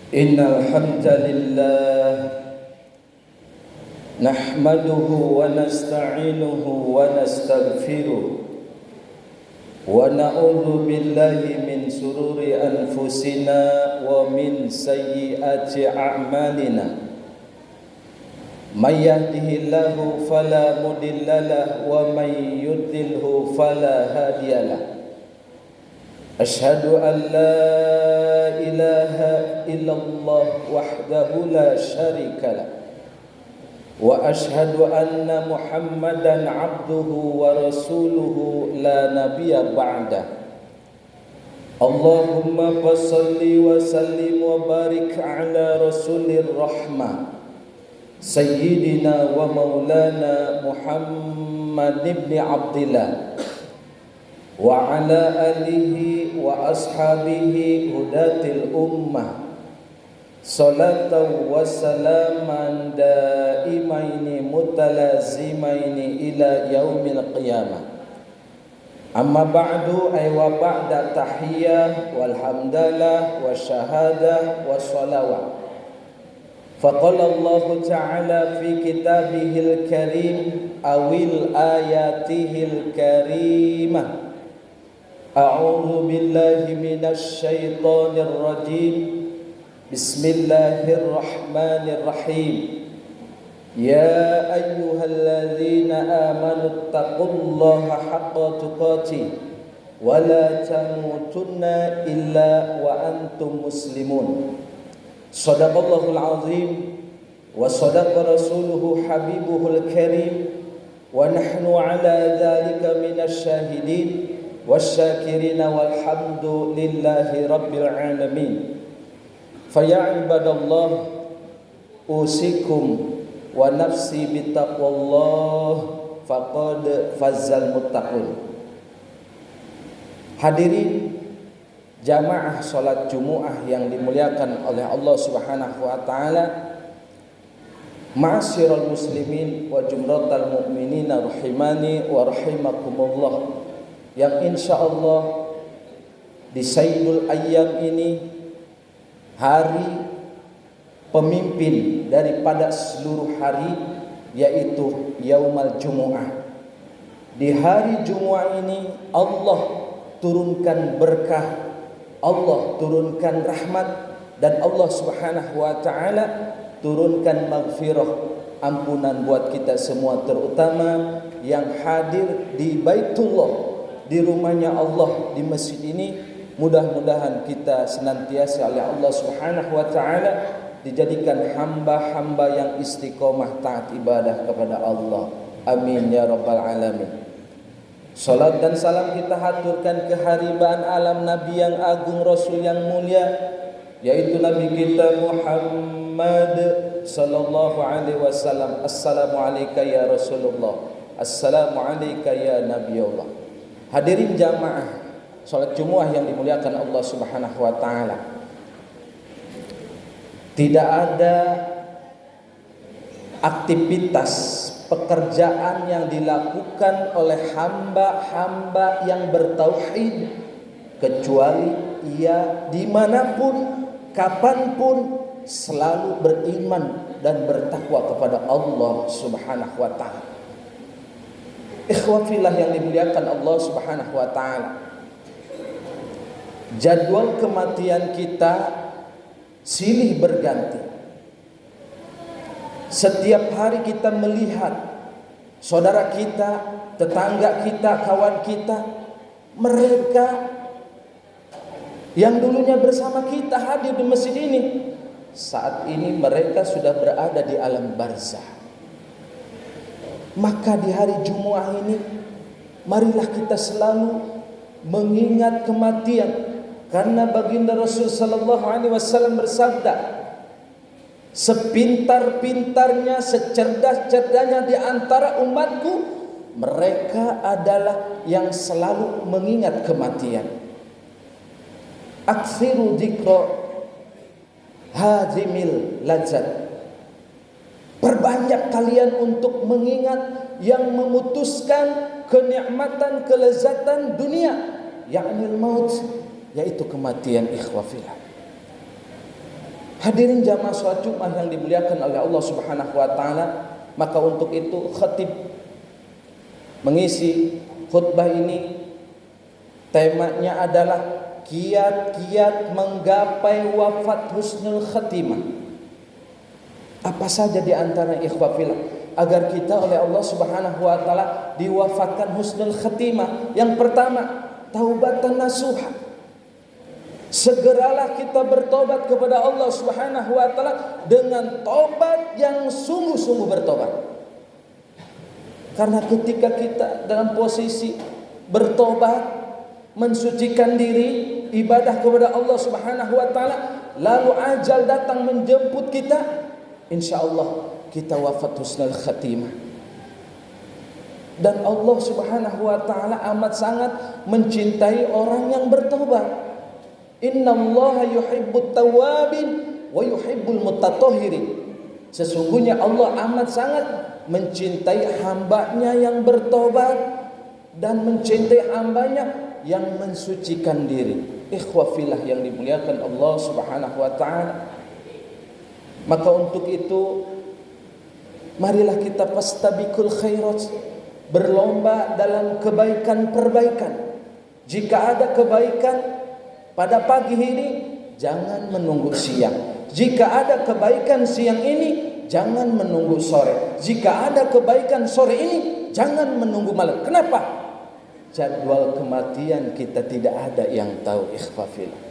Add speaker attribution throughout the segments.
Speaker 1: Innal hamdalillah nahmaduhu wa nasta'inuhu wa nastaghfiruh wa na'udzu billahi min sururi anfusina wa min sayyiati a'malina. May yahdihillahu fala mudhillalah wa may yudlilhu fala hadiyalah. Asyhadu an la ilaha illallah wahdahu la syarikalah wa asyhadu anna Muhammadan abduhu wa rasuluhu la nabiyya ba'dah. Allahumma fassalli wa sallim wa barik ala rasulir rahmah sayyidina wa maulana Muhammad ibn Abdillah wa ala alihi wa ashabihi hudatil ummah salatan wa salaman daimaini mutalazimaini ila yaumil qiyamah. Amma ba'du, ay wa ba'da tahiyyah walhamdalah wa syahadah wa salawat. Faqala Allah ta'ala fi kitabihil karim awil ayatihil karimah. A'udzu billahi minasy syaithanir rajim. Bismillahirrahmanirrahim. Ya ayyuhalladzina amanu taqullaha haqqa tuqatih wa la tamutunna illa wa antum muslimun. Shadaqallahul azim wa shadaqa rasuluhu habibuhul karim wa nahnu ala dzalika minasy syahidin wasyakirina walhamdulillahi rabbil alamin. Faya ibadallah usikum wa nafsi bittaqwallah faqad fazzal muttaqun. Hadirin jamaah salat Jumat yang dimuliakan oleh Allah Subhanahu wa taala, ma'asyiral muslimin wa jumratal mu'minina rahimani wa rahimakumullah, yang insyaallah di Sayyidul Ayyam ini, hari pemimpin daripada seluruh hari, yaitu Yaumal Jumu'ah. Di hari Jumu'ah ini Allah turunkan berkah, Allah turunkan rahmat, dan Allah Subhanahu wa taala turunkan maghfirah, ampunan buat kita semua, terutama yang hadir di Baitullah, di rumahnya Allah, di masjid ini. Mudah-mudahan kita senantiasa oleh Allah Subhanahu wa taala dijadikan hamba-hamba yang istiqomah taat ibadah kepada Allah. Amin ya rabbal alamin. Salat dan salam kita haturkan keharibaan alam Nabi yang agung, Rasul yang mulia, yaitu Nabi kita Muhammad sallallahu alaihi wasallam. Assalamu alayka ya Rasulullah, assalamu alayka ya Nabiyullah. Hadirin jamaah salat Jumat yang dimuliakan Allah Subhanahu wa taala, tidak ada aktivitas pekerjaan yang dilakukan oleh hamba-hamba yang bertauhid kecuali ia dimanapun, kapanpun selalu beriman dan bertakwa kepada Allah Subhanahu wa taala. Ikhwafillah yang dimuliakan Allah Subhanahu wa taala, jadwal kematian kita silih berganti. Setiap hari kita melihat saudara kita, tetangga kita, kawan kita, mereka yang dulunya bersama kita hadir di masjid ini, saat ini mereka sudah berada di alam barzah. Maka di hari Jumat ini, marilah kita selalu mengingat kematian, karena baginda Rasul sallallahu alaihi wasallam bersabda, sepintar-pintarnya, secerdas-cerdasnya di antara umatku, mereka adalah yang selalu mengingat kematian. Aksiru dzikra hazimil ladzat. Perbanyak kalian untuk mengingat yang memutuskan kenikmatan, kelezatan dunia, yakni maut, yaitu kematian. Ikhwafillah, Hadirin jamaah salat Jumat yang dimuliakan oleh Allah Subhanahu wa taala, maka untuk itu khatib mengisi khutbah ini temanya adalah kiat-kiat menggapai wafat husnul khatimah. Apa saja di antara ikhwah fillah agar kita oleh Allah Subhanahu wa taala diwafatkan husnul khatimah? Yang pertama, taubatan nasuha. Segeralah kita bertobat kepada Allah Subhanahu wa taala dengan tobat yang sungguh-sungguh bertobat. Karena ketika kita dalam posisi bertobat, mensucikan diri, ibadah kepada Allah Subhanahu wa taala, lalu ajal datang menjemput kita, insyaallah kita wafat husnul khatimah. Dan Allah Subhanahu wa taala amat sangat mencintai orang yang bertobat. Innallaha yuhibbut tawwabin wa yuhibbul mutatahhirin. Sesungguhnya Allah amat sangat mencintai hambanya yang bertobat dan mencintai hambanya yang mensucikan diri. Ikhwah fillah yang dimuliakan Allah Subhanahu wa taala. Maka untuk itu marilah kita fastabiqul khairat, berlomba dalam kebaikan-perbaikan. Jika ada kebaikan pada pagi ini, jangan menunggu siang. Jika ada kebaikan siang ini, jangan menunggu sore. Jika ada kebaikan sore ini, jangan menunggu malam. Kenapa? Jadwal kematian kita tidak ada yang tahu, ikhwah fillah.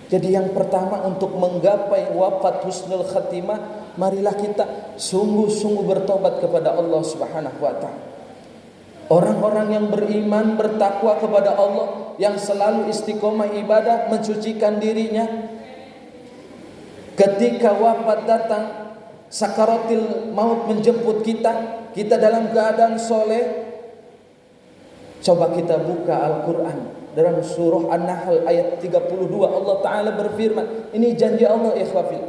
Speaker 1: Jadi yang pertama, untuk menggapai wafat husnul khatimah, marilah kita sungguh-sungguh bertobat kepada Allah Subhanahu wa taala. Orang-orang yang beriman, bertakwa kepada Allah, yang selalu istiqomah ibadah, mensucikan dirinya, ketika wafat datang, sakaratil maut menjemput kita, kita dalam keadaan soleh. Coba kita buka Al-Quran dalam surah An-Nahl ayat 32, Allah Ta'ala berfirman, ini janji Allah, ikhwafil,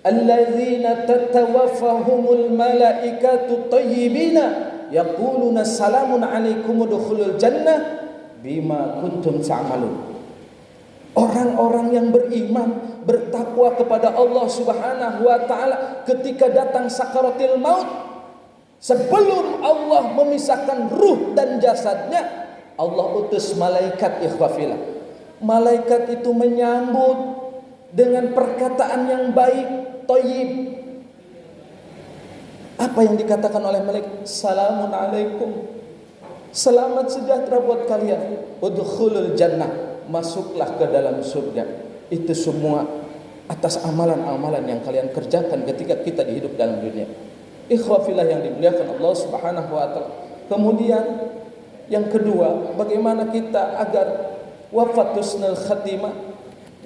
Speaker 1: alladzina tatawaffahumul malaikatu tayyibina yaquluna salamun alaikum udkhulul jannah bima kuntum ta'malun. Orang-orang yang beriman, bertakwa kepada Allah Subhanahu wa taala, ketika datang sakaratil maut, sebelum Allah memisahkan ruh dan jasadnya, Allah utus malaikat, ikhwafillah. Malaikat itu menyambut dengan perkataan yang baik, thayyib. Apa yang dikatakan oleh malaikat? Salamun alaikum, selamat sejahtera buat kalian. Udkhulul jannah, masuklah ke dalam surga. Itu semua atas amalan-amalan yang kalian kerjakan ketika kita hidup dalam dunia. Ikhwafillah yang dimuliakan Allah Subhanahu wa taala. Kemudian yang kedua, bagaimana kita agar wafat husnul khatimah?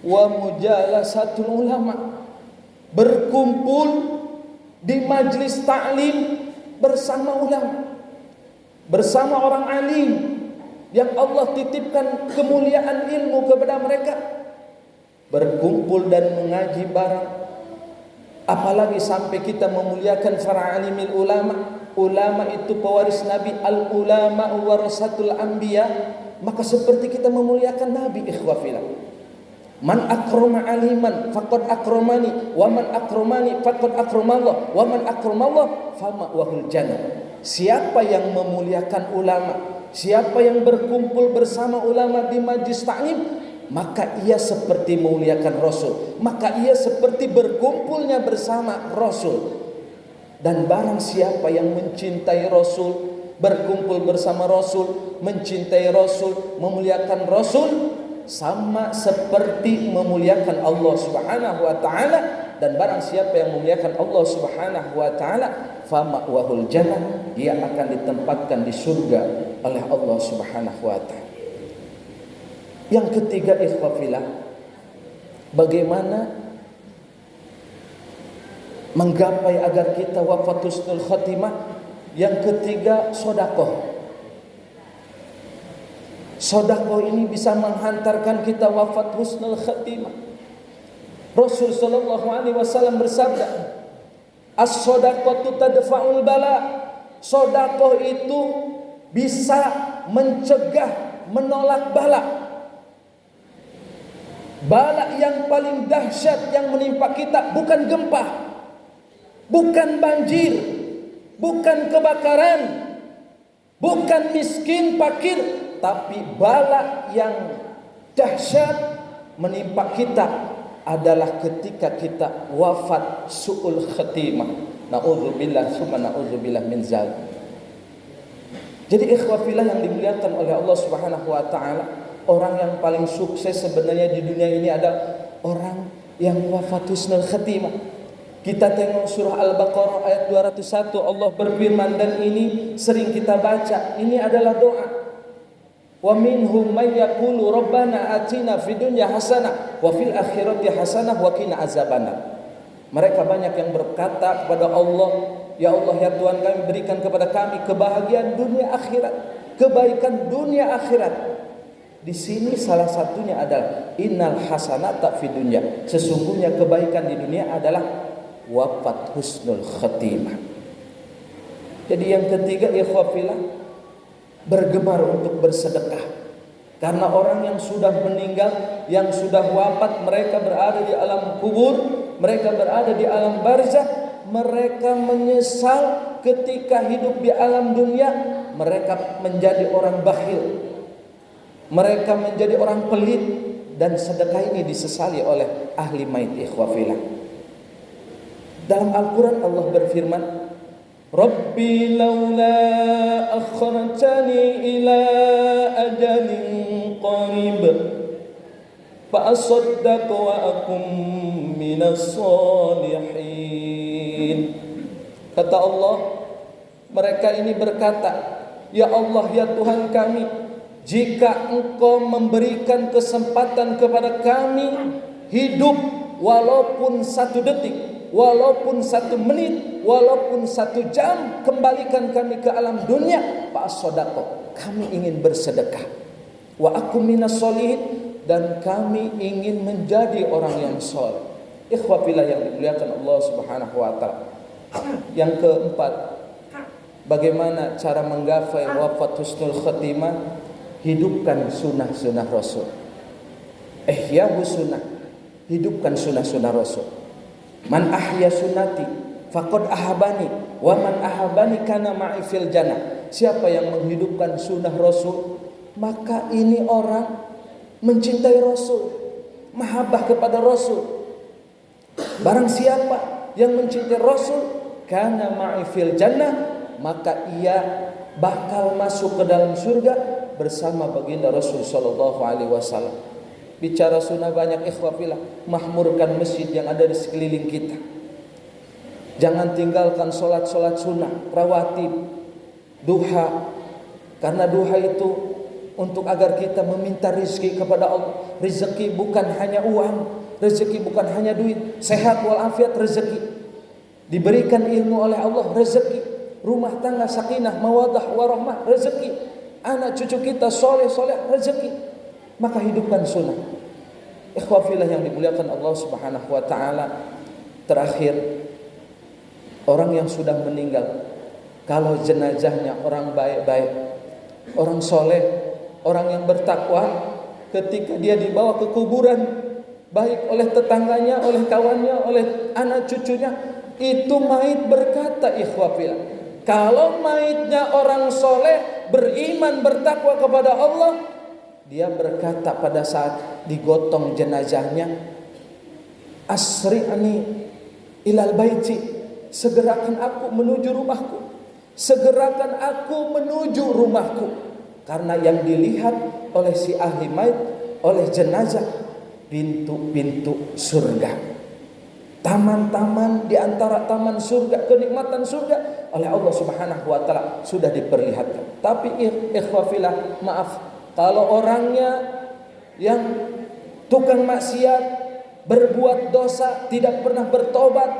Speaker 1: Wa mujalasatul ulama, berkumpul di majlis ta'lim bersama ulama, bersama orang alim yang Allah titipkan kemuliaan ilmu kepada mereka, berkumpul dan mengaji bareng. Apalagi sampai kita memuliakan para alimil ulama. Ulama itu pewaris Nabi, al ulama warasatul anbiya. Maka seperti kita memuliakan Nabi, ikhwah fillah. Man akrama aliman faqad akramani, wa man akramani faqad akramallah, wa man akramallah fama wahul jannah. Siapa yang memuliakan ulama, siapa yang berkumpul bersama ulama di majlis ta'lim, maka ia seperti memuliakan Rasul, maka ia seperti berkumpulnya bersama Rasul. Dan barang siapa yang mencintai Rasul, berkumpul bersama Rasul, mencintai Rasul, memuliakan Rasul, sama seperti memuliakan Allah Subhanahu wa taala. Dan barang siapa yang memuliakan Allah Subhanahu wa taala, fa ma'wahul jannah, dia akan ditempatkan di surga oleh Allah Subhanahu wa taala. Yang ketiga, ikhwah fillah, bagaimana menggapai agar kita wafat husnul khatimah? Yang ketiga, sedekah. Sedekah ini bisa menghantarkan kita wafat husnul khatimah. Rasul sallallahu alaihi wasallam bersabda, as-shadaqatu tadfa'ul bala. Sedekah itu bisa mencegah, menolak bala. Bala yang paling dahsyat yang menimpa kita bukan gempa, bukan banjir, bukan kebakaran, bukan miskin fakir, tapi bala yang dahsyat menimpa kita adalah ketika kita wafat su'ul khatimah. Na'udzubillah summa na'udzubillah min zalik. Jadi ikhwafillah yang dimuliakan oleh Allah Subhanahu wa taala, orang yang paling sukses sebenarnya di dunia ini adalah orang yang wafat husnul khatimah. Kita tengok surah Al-Baqarah ayat 201, Allah berfirman, dan ini sering kita baca, ini adalah doa. Wa minhum may yaqulu rabbana atina fid dunya hasanah wa fil akhirati hasanah wa qina azabannar. Mereka banyak yang berkata kepada Allah, ya Allah ya Tuhan kami, berikan kepada kami kebahagiaan dunia akhirat, kebaikan dunia akhirat. Di sini salah satunya adalah innal hasanata fid dunya. Sesungguhnya kebaikan di dunia adalah wafat husnul khatimah. Jadi yang ketiga, ikhwafillah, bergemar untuk bersedekah. Karena orang yang sudah meninggal, yang sudah wafat, mereka berada di alam kubur, mereka berada di alam barzah, mereka menyesal ketika hidup di alam dunia, mereka menjadi orang bakhil, mereka menjadi orang pelit, dan sedekah ini disesali oleh ahli mait, ikhwafillah. Dalam Al-Quran Allah berfirman, Rabbi laula akhartani ila ajalin qarib fa asaddaq wa akum minas salihin. Kata Allah, mereka ini berkata, ya Allah ya Tuhan kami, jika Engkau memberikan kesempatan kepada kami hidup walaupun 1 detik, walaupun 1 menit, walaupun 1 jam, kembalikan kami ke alam dunia, fa'as-sodaqo, kami ingin bersedekah, wa akum minas solihin, dan kami ingin menjadi orang yang soleh. Ikhwafillah yang dimuliakan Allah Subhanahu wa taala. Yang keempat, bagaimana cara menggapai wafat husnul khatimah? Hidupkan sunnah-sunnah Rasul. Ihya sunnah, hidupkan sunnah-sunnah Rasul. Man ahya sunnati faqad ahabani wa man ahabani kana ma'i fil jannah. Siapa yang menghidupkan sunnah Rasul, maka ini orang mencintai Rasul, mahabbah kepada Rasul. Barang siapa yang mencintai Rasul, kana ma'i fil jannah, maka ia bakal masuk ke dalam surga bersama baginda Rasul sallallahu alaihi wasallam. Bicara sunnah banyak, ikhwafillah, mahmurkan masjid yang ada di sekeliling kita. Jangan tinggalkan solat-solat sunnah, rawatib, duha. Karena duha itu untuk agar kita meminta rezeki kepada Allah. Rezeki bukan hanya uang, rezeki bukan hanya duit, sehat walafiat rezeki. Diberikan ilmu oleh Allah, rezeki. Rumah tangga sakinah, mawadah, warahmah, rezeki. Anak cucu kita soleh-soleh, rezeki. Maka hidupkan sunnah. Ikhwafillah yang dimuliakan Allah Subhanahu wa taala. Terakhir, orang yang sudah meninggal, kalau jenazahnya orang baik-baik, orang soleh, orang yang bertakwa, ketika dia dibawa ke kuburan, baik oleh tetangganya, oleh kawannya, oleh anak cucunya, itu mayit berkata, ikhwafillah, kalau mayitnya orang soleh, beriman, bertakwa kepada Allah, dia berkata pada saat digotong jenazahnya, asri'ani ilal baiti, segerakan aku menuju rumahku, segerakan aku menuju rumahku. Karena yang dilihat oleh si ahli mayit, oleh jenazah, pintu-pintu surga, taman-taman di antara taman surga, kenikmatan surga oleh Allah Subhanahu wa taala sudah diperlihatkan. Tapi ikhwafillah, maaf, kalau orangnya yang tukang maksiat, berbuat dosa, tidak pernah bertobat,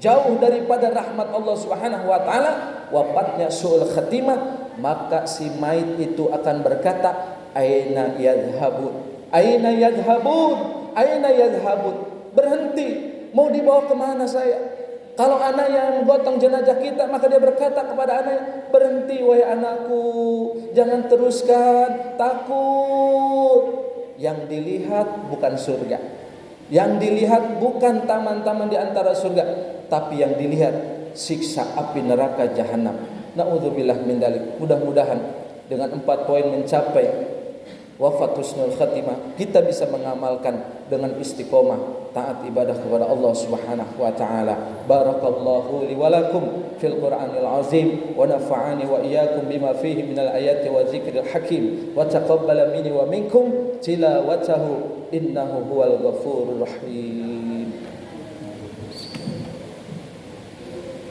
Speaker 1: jauh daripada rahmat Allah Subhanahu wa taala, wafatnya su'ul khatimah, maka si mayit itu akan berkata, aina yadhhabun, aina yadhhabun, aina yadhhabun. Berhenti, mau dibawa kemana saya? Kalau anak yang menggotong jenazah kita, maka dia berkata kepada anaknya, berhenti wahai anakku, jangan teruskan, takut. Yang dilihat bukan surga, yang dilihat bukan taman-taman di antara surga, tapi yang dilihat siksa api neraka jahanam. Na'udzubillah min dalik. Mudah-mudahan dengan 4 poin mencapai wafat husnul khatimah, kita bisa mengamalkan dengan istiqomah taat ibadah kepada Allah Subhanahu wa taala. Barakallahu li wa lakum fil Qur'anil azim wa nafa'ani wa iyyakum bima fihi minal ayati wa dzikril hakim wa taqabbala minni wa minkum tilawatahu innahu huwal ghafurur rahim.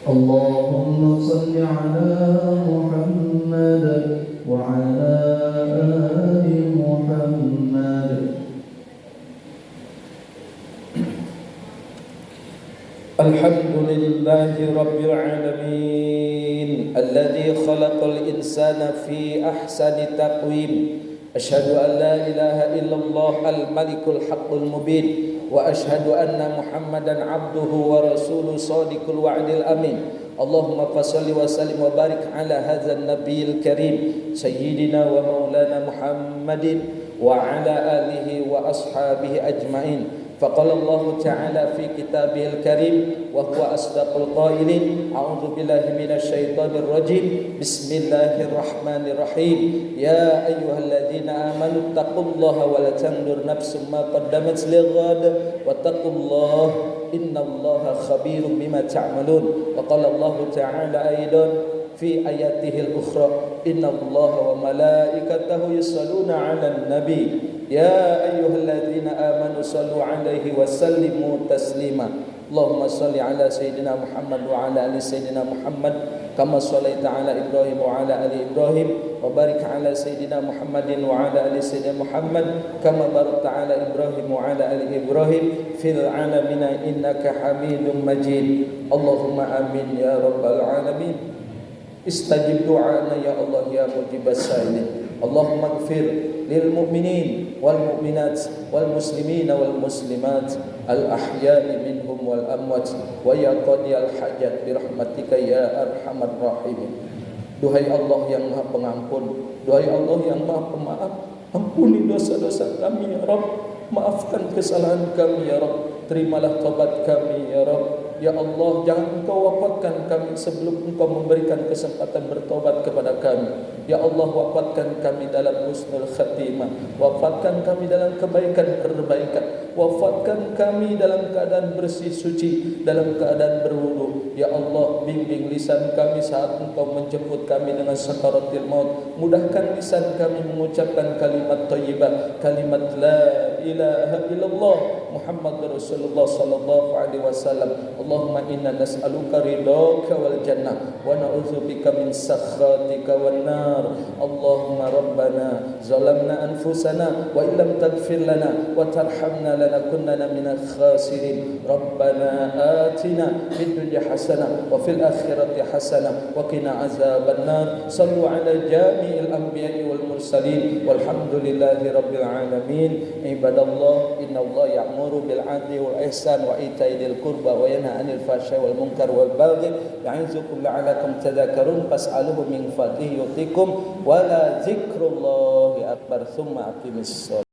Speaker 2: Allahumma salli ala Muhammad wa ala ali Muhammad.
Speaker 1: Alhamdulillahi rabbil alamin alladzi khalaqal insana fi ahsani taqwim. Asyhadu an la ilaha illallah al-malikul haqqul mubin wa asyhadu anna Muhammadan abduhu wa rasuluhu shadiqul wa'dil amin. Allahumma fassalli wa sallim wa barik ala hadzal nabiyil karim sayyidina wa maulana Muhammadin wa ala alihi wa ashabihi ajmain. فقال الله تعالى في كتابه الكريم وهو أصدق القائلين أعوذ بالله من الشيطان الرجيم بسم الله الرحمن الرحيم يا أيها الذين آمنوا اتقوا الله ولتنظر نفس ما قدمت لغد واتقوا الله إن الله خبير بما تعملون. وقال الله تعالى أيضا في آياته الأخرى إن الله وملائكته يصلون على النبي يا أيها الذين آمنوا صلوا عليه وسلموا تسليما. اللهم صل على سيدنا محمد وعلى آل سيدنا محمد كما صليت على إبراهيم وعلى آل إبراهيم وبارك على سيدنا محمد وعلى آل سيدنا محمد كما باركت على إبراهيم وعلى آل إبراهيم في العالمين إنك حميد مجيد. اللهم آمين يا رب العالمين. Istajib du'ana ya Allah ya mujibas sa'ilin. Allahumma ighfir lil mu'minin wal mu'minat wal muslimin wal muslimat al ahya'i minhum wal amwat wa ya qadiyal hajat bi rahmatika ya arhamar rahimin. Duhai Allah yang Maha Pengampun, duhai Allah yang Maha Pemaaf, ampuni dosa-dosa kami ya Rabb, maafkan kesalahan kami ya Rabb, terimalah taubat kami ya Rabb. Ya Allah, jangan Engkau wafatkan kami sebelum Engkau memberikan kesempatan bertobat kepada kami. Ya Allah, wafatkan kami dalam husnul khatimah, wafatkan kami dalam kebaikan-perbaikan, wafatkan kami dalam keadaan bersih suci, dalam keadaan berwudu. Ya Allah, bimbing lisan kami saat Engkau menjemput kami dengan sakaratil maut. Mudahkan lisan kami mengucapkan kalimat thayyibah, kalimat la ilaha illallah Muhammad Rasulullah sallallahu alaihi wasallam. Allahumma inna nas'aluka ridhaka wal jannah wa na'udzubika min sakhatika wan nar. Allahumma rabbana zalamna anfusana wa illam taghfir lana wa tarhamna lanakunanna minal khasirin. Rabbana atina fid dunya hasanah wa fil akhirati hasanah wa qina azaban nar. Sallu ala jami'il anbiya'i wal mursalin walhamdulillahi rabbil alamin. Ibadallah, innallaha ya'muru bil 'adli wal ihsan wa ita'i dzil qurba wa yanha 'anil fahsya'i wal munkar wal baghi ya'izukum la'allakum tadhakkarun. Fas'aluhu min fadlihi yu'tikum wa la dzikrullahi akbar. Tsumma aqimis shalah.